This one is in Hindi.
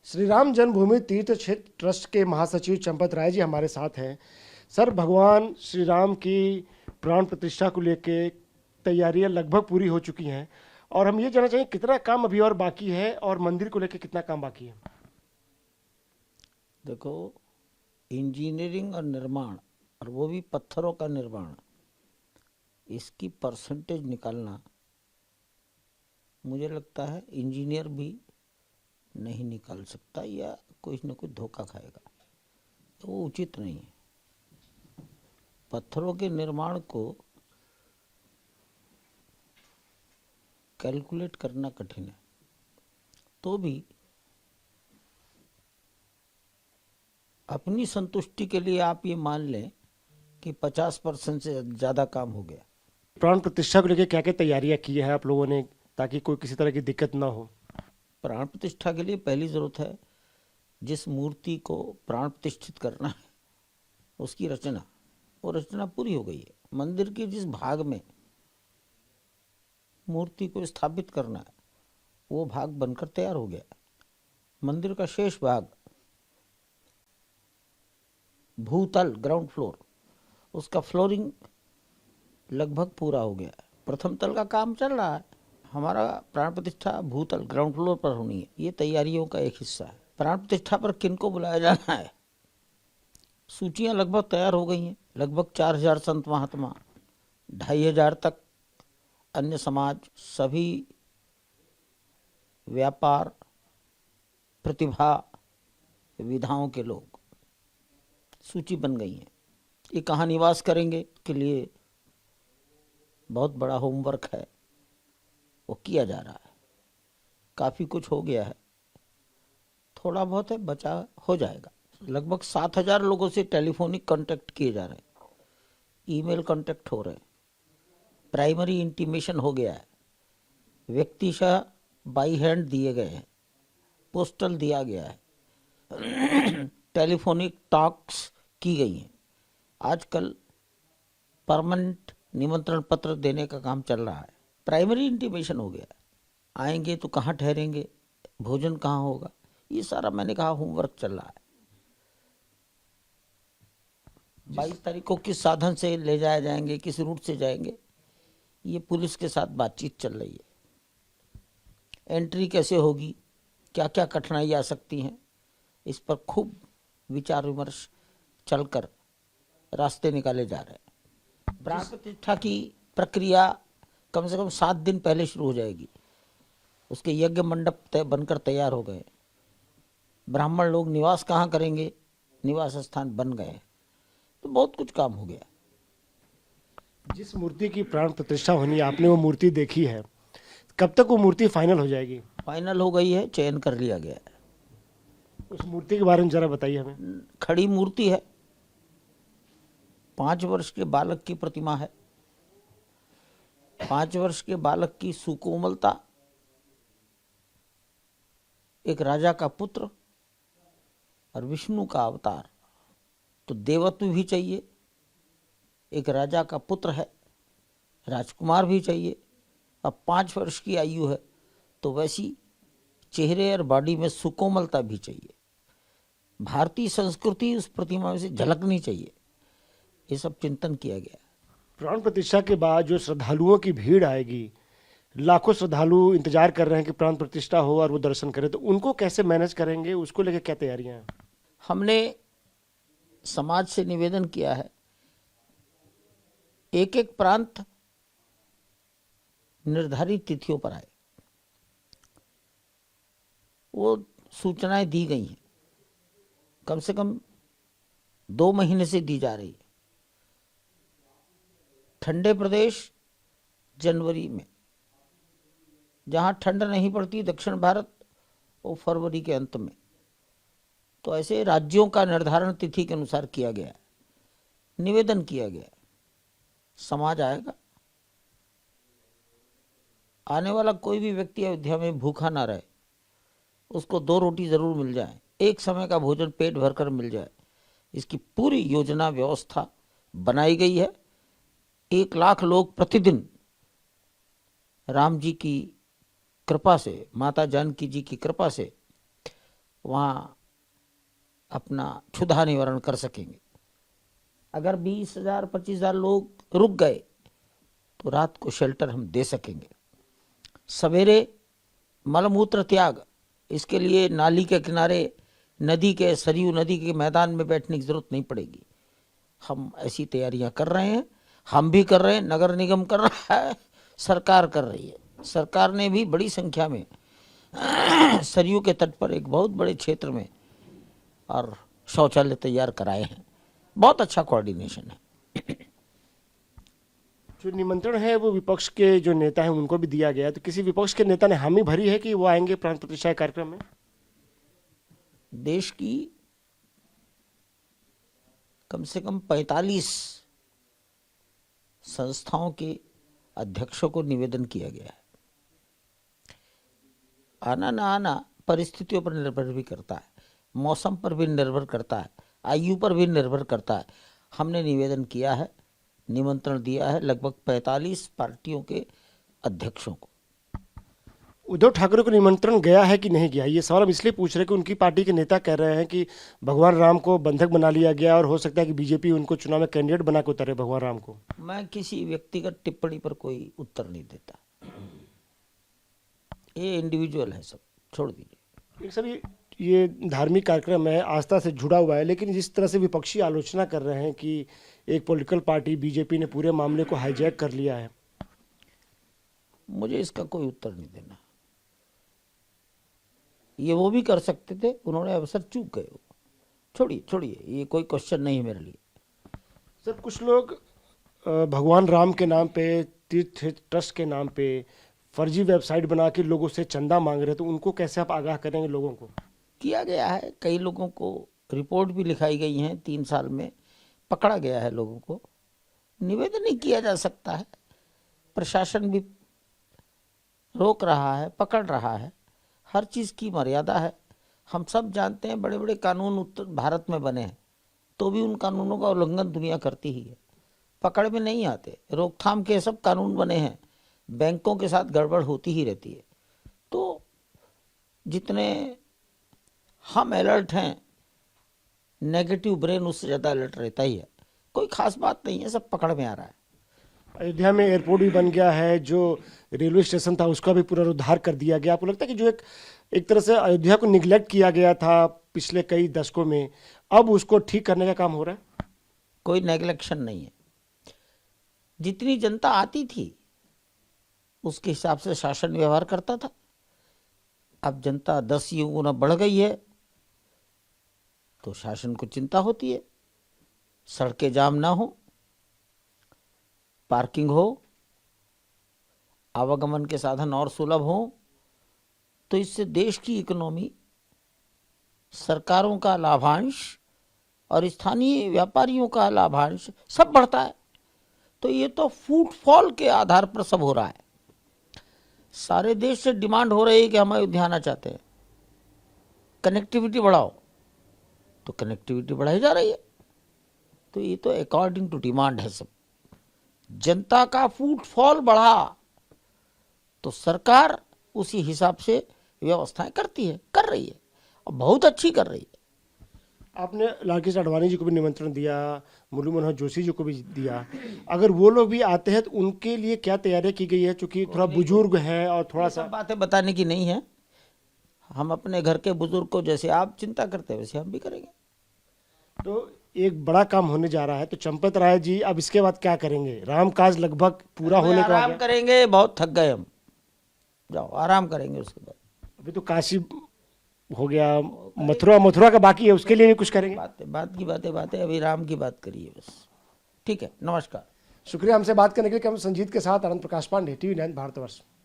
श्री राम जन्मभूमि तीर्थ क्षेत्र ट्रस्ट के महासचिव चंपत राय जी हमारे साथ हैं। सर, भगवान श्री राम की प्राण प्रतिष्ठा को लेके तैयारियां लगभग पूरी हो चुकी हैं और हम ये जानना चाहिए कितना काम अभी और बाकी है और मंदिर को लेके कितना काम बाकी है। देखो, इंजीनियरिंग और निर्माण, और वो भी पत्थरों का निर्माण, इसकी परसेंटेज निकालना मुझे लगता है इंजीनियर भी नहीं निकाल सकता, या कोई न कोई धोखा खाएगा, तो वो उचित नहीं है। पत्थरों के निर्माण को कैलकुलेट करना कठिन है, तो भी अपनी संतुष्टि के लिए आप ये मान लें कि 50% से ज़्यादा काम हो गया। प्राण प्रतिष्ठा को लेके क्या क्या तैयारियां की है आप लोगों ने, ताकि कोई किसी तरह की दिक्कत ना हो? प्राण प्रतिष्ठा के लिए पहली ज़रूरत है जिस मूर्ति को प्राण प्रतिष्ठित करना है उसकी रचना, वो रचना पूरी हो गई है। मंदिर के जिस भाग में मूर्ति को स्थापित करना है वो भाग बनकर तैयार हो गया। मंदिर का शेष भाग, भूतल, ग्राउंड फ्लोर, उसका फ्लोरिंग लगभग पूरा हो गया है। प्रथम तल का काम चल रहा है। हमारा प्राण प्रतिष्ठा भूतल, ग्राउंड फ्लोर पर होनी है, ये तैयारियों का एक हिस्सा है। प्राण प्रतिष्ठा पर किनको बुलाया जाना है, सूचियां लगभग तैयार हो गई हैं। लगभग 4000 संत महात्मा, 2500 तक अन्य समाज, सभी व्यापार, प्रतिभा, विधाओं के लोग, सूची बन गई है। ये कहाँ निवास करेंगे के लिए बहुत बड़ा होमवर्क है, वो किया जा रहा है। काफ़ी कुछ हो गया है, थोड़ा बहुत है बचा, हो जाएगा। लगभग 7000 लोगों से टेलीफोनिक कांटेक्ट किए जा रहे हैं, ईमेल कांटेक्ट हो रहे हैं, प्राइमरी इंटीमेशन हो गया है, व्यक्तिशः बाई हैंड दिए गए हैं, पोस्टल दिया गया है, टेलीफोनिक टॉक्स की गई हैं। आजकल परमानेंट निमंत्रण पत्र देने का काम चल रहा है। प्राइमरी इंटीमेशन हो गया, आएंगे तो कहाँ ठहरेंगे, भोजन कहाँ होगा, ये सारा मैंने कहा होमवर्क चल रहा है। 22 तारीख को किस साधन से ले जाए जाएंगे, किस रूट से जाएंगे, ये पुलिस के साथ बातचीत चल रही है। एंट्री कैसे होगी, क्या क्या कठिनाई आ सकती हैं, इस पर खूब विचार विमर्श चलकर रास्ते निकाले जा रहे हैं। प्राण प्रतिष्ठा की प्रक्रिया कम से कम 7 दिन पहले शुरू हो जाएगी। उसके यज्ञ मंडप बनकर तैयार हो गए, ब्राह्मण लोग निवास कहाँ करेंगे, निवास स्थान बन गए, तो बहुत कुछ काम हो गया। जिस मूर्ति की प्राण प्रतिष्ठा होनी है, आपने वो मूर्ति देखी है, कब तक वो मूर्ति फाइनल हो जाएगी? फाइनल हो गई है, चयन कर लिया गया है। उस मूर्ति के बारे में जरा बताइए हमें। खड़ी मूर्ति है, 5 वर्ष के बालक की प्रतिमा है। 5 वर्ष के बालक की सुकोमलता, एक राजा का पुत्र और विष्णु का अवतार, तो देवत्व भी चाहिए, एक राजा का पुत्र है, राजकुमार भी चाहिए, अब 5 वर्ष की आयु है तो वैसी चेहरे और बॉडी में सुकोमलता भी चाहिए। भारतीय संस्कृति उस प्रतिमा में से झलकनी चाहिए, ये सब चिंतन किया गया। प्राण प्रतिष्ठा के बाद जो श्रद्धालुओं की भीड़ आएगी, लाखों श्रद्धालु इंतजार कर रहे हैं कि प्राण प्रतिष्ठा हो और वो दर्शन करें, तो उनको कैसे मैनेज करेंगे, उसको लेकर क्या तैयारियां हैं? हमने समाज से निवेदन किया है, एक एक प्रांत निर्धारित तिथियों पर आए, वो सूचनाएं दी गई हैं, कम से कम 2 महीने से दी जा रही है। ठंडे प्रदेश जनवरी में, जहाँ ठंड नहीं पड़ती दक्षिण भारत, वो फरवरी के अंत में, तो ऐसे राज्यों का निर्धारण तिथि के अनुसार किया गया है, निवेदन किया गया है। समाज आएगा, आने वाला कोई भी व्यक्ति अयोध्या में भूखा ना रहे, उसको 2 रोटी जरूर मिल जाए, एक समय का भोजन पेट भरकर मिल जाए, इसकी पूरी योजना व्यवस्था बनाई गई है। 1 लाख लोग प्रतिदिन राम जी की कृपा से, माता जानकी जी की कृपा से वहाँ अपना क्षुधा निवारण कर सकेंगे। अगर 20,000 25,000 लोग रुक गए तो रात को शेल्टर हम दे सकेंगे। सवेरे मलमूत्र त्याग, इसके लिए नाली के किनारे, नदी के, सरयू नदी के मैदान में बैठने की जरूरत नहीं पड़ेगी। हम ऐसी तैयारियां कर रहे हैं, हम भी कर रहे हैं, नगर निगम कर रहा है, सरकार कर रही है। सरकार ने भी बड़ी संख्या में सरयू के तट पर एक बहुत बड़े क्षेत्र में और शौचालय तैयार कराए हैं। बहुत अच्छा कोऑर्डिनेशन है। जो निमंत्रण है वो विपक्ष के जो नेता हैं उनको भी दिया गया है, तो किसी विपक्ष के नेता ने हामी भरी है कि वो आएंगे प्राण प्रतिष्ठा कार्यक्रम में? देश की कम से कम 45 संस्थाओं के अध्यक्षों को निवेदन किया गया है। आना ना आना परिस्थितियों पर निर्भर भी करता है, मौसम पर भी निर्भर करता है, आयु पर भी निर्भर करता है। हमने निवेदन किया है, निमंत्रण दिया है लगभग 45 पार्टियों के अध्यक्षों को। उद्धव ठाकरे को निमंत्रण गया है कि नहीं गया, ये सवाल हम इसलिए पूछ रहे हैं कि उनकी पार्टी के नेता कह रहे हैं कि भगवान राम को बंधक बना लिया गया और हो सकता है कि बीजेपी उनको चुनाव में कैंडिडेट बना के उतारे भगवान राम को। मैं किसी व्यक्तिगत टिप्पणी पर कोई उत्तर नहीं देता, ये इंडिविजुअल है, सब छोड़ दीजिए। एक सर ये धार्मिक कार्यक्रम है, आस्था से जुड़ा हुआ है, लेकिन जिस तरह से विपक्षी आलोचना कर रहे हैं कि एक पॉलिटिकल पार्टी बीजेपी ने पूरे मामले को हाईजैक कर लिया है, मुझे इसका कोई उत्तर नहीं देना। ये वो भी कर सकते थे, उन्होंने अवसर चूक गए। छोड़िए छोड़िए, ये कोई क्वेश्चन नहीं है मेरे लिए। सर कुछ लोग भगवान राम के नाम पे, तीर्थ ट्रस्ट के नाम पे फर्जी वेबसाइट बना के लोगों से चंदा मांग रहे हैं, तो उनको कैसे आप आगाह करेंगे लोगों को? किया गया है, कई लोगों को रिपोर्ट भी लिखाई गई हैं, 3 साल में पकड़ा गया है लोगों को। निवेदन नहीं किया जा सकता है, प्रशासन भी रोक रहा है, पकड़ रहा है। हर चीज़ की मर्यादा है। हम सब जानते हैं बड़े बड़े कानून उत्तर भारत में बने हैं, तो भी उन कानूनों का उल्लंघन दुनिया करती ही है, पकड़ में नहीं आते। रोकथाम के सब कानून बने हैं, बैंकों के साथ गड़बड़ होती ही रहती है। तो जितने हम अलर्ट हैं, नेगेटिव ब्रेन उससे ज़्यादा अलर्ट रहता ही है। कोई खास बात नहीं है, सब पकड़ में आ रहा है। अयोध्या में एयरपोर्ट भी बन गया है, जो रेलवे स्टेशन था उसका भी पुनरुद्धार कर दिया गया। आपको लगता है कि जो एक तरह से अयोध्या को निगलेक्ट किया गया था पिछले कई दशकों में, अब उसको ठीक करने का काम हो रहा है? कोई नेगलेक्शन नहीं है। जितनी जनता आती थी उसके हिसाब से शासन व्यवहार करता था। अब जनता 10 गुना बढ़ गई है तो शासन को चिंता होती है। सड़कें जाम ना हो, पार्किंग हो, आवागमन के साधन और सुलभ हो, तो इससे देश की इकोनॉमी, सरकारों का लाभांश और स्थानीय व्यापारियों का लाभांश सब बढ़ता है। तो ये तो फुटफॉल के आधार पर सब हो रहा है। सारे देश से डिमांड हो रही है कि हम अयोध्या आना चाहते हैं, कनेक्टिविटी बढ़ाओ, तो कनेक्टिविटी बढ़ाई जा रही है। तो ये तो अकॉर्डिंग टू डिमांड है सब। जनता का फुटफॉल बढ़ा तो सरकार उसी हिसाब से व्यवस्थाएं करती है, कर रही है, और बहुत अच्छी कर रही है। आपने लाल कृष्ण आडवाणी जी को भी निमंत्रण दिया, मुरली मनोहर जोशी जी को भी दिया। अगर वो लोग भी आते हैं तो उनके लिए क्या तैयारी की गई है? क्योंकि थोड़ा बुजुर्ग हैं और थोड़ा सा बातें बताने की नहीं है। हम अपने घर के बुजुर्ग को जैसे आप चिंता करते हैं वैसे हम भी करेंगे। तो एक बड़ा काम होने जा रहा है, तो चंपत राय जी अब इसके बाद क्या करेंगे? राम काज लगभग पूरा होने को आ आराम गया। करेंगे, बहुत थक गए हम, जाओ आराम करेंगे। उसके बाद अभी तो काशी हो गया, मथुरा का बाकी है, उसके लिए भी कुछ करेंगे? बातें अभी राम की बात करिए बस। ठीक है, नमस्कार। शुक्रिया हमसे बात करने के लिए। हम संजीत के साथ आनंद प्रकाश पांडे, TV9 भारतवर्ष।